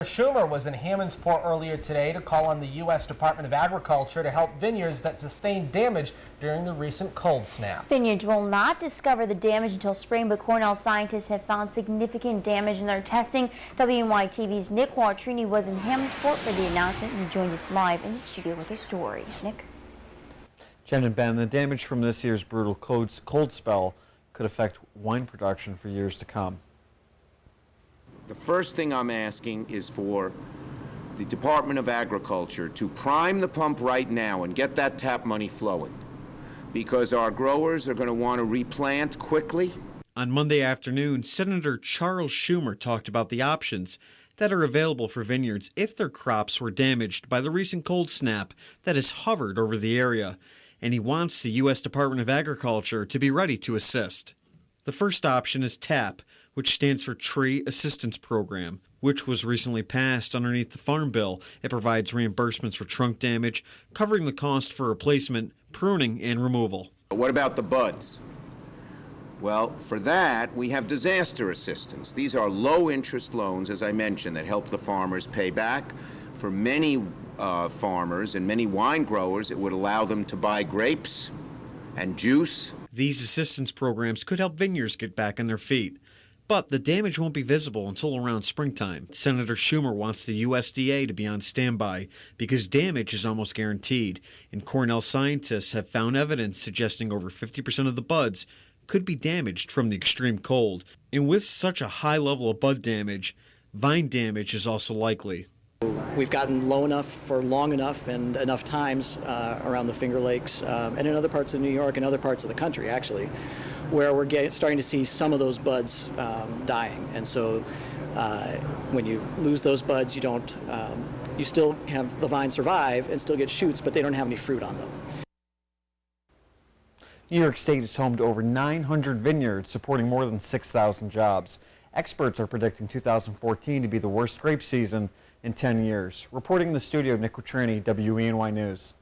Schumer was in Hammondsport earlier today to call on the U.S. Department of Agriculture to help vineyards that sustained damage during the recent cold snap. Vineyards will not discover the damage until spring, but Cornell scientists have found significant damage in their testing. WENY TV's Nick Quattrini was in Hammondsport for the announcement and joined us live in the studio with the story. Nick? Jen and Ben, the damage from this year's brutal cold spell could affect wine production for years to come. The first thing I'm asking is for the Department of Agriculture to prime the pump right now and get that tap money flowing, because our growers are going to want to replant quickly. On Monday afternoon, Senator Charles Schumer talked about the options that are available for vineyards if their crops were damaged by the recent cold snap that has hovered over the area, and he wants the U.S. Department of Agriculture to be ready to assist. The first option is TAP, which stands for Tree Assistance Program, which was recently passed underneath the Farm Bill. It provides reimbursements for trunk damage, covering the cost for replacement, pruning, and removal. What about the buds? Well, for that, we have disaster assistance. These are low-interest loans, as I mentioned, that help the farmers pay back. For many farmers and many wine growers, it would allow them to buy grapes and juice. These assistance programs could help vineyards get back on their feet. But the damage won't be visible until around springtime. Senator Schumer wants the USDA to be on standby because damage is almost guaranteed. And Cornell scientists have found evidence suggesting over 50% of the buds could be damaged from the extreme cold. And with such a high level of bud damage, vine damage is also likely. We've gotten low enough for long enough and enough times around the Finger Lakes and in other parts of New York and other parts of the country, actually, where we're starting to see some of those buds dying. And so when you lose those buds, you still have the vine survive and still get shoots, but they don't have any fruit on them. New York State is home to over 900 vineyards supporting more than 6,000 jobs. Experts are predicting 2014 to be the worst grape season in 10 years. Reporting in the studio, Nick Quattrini, WENY News.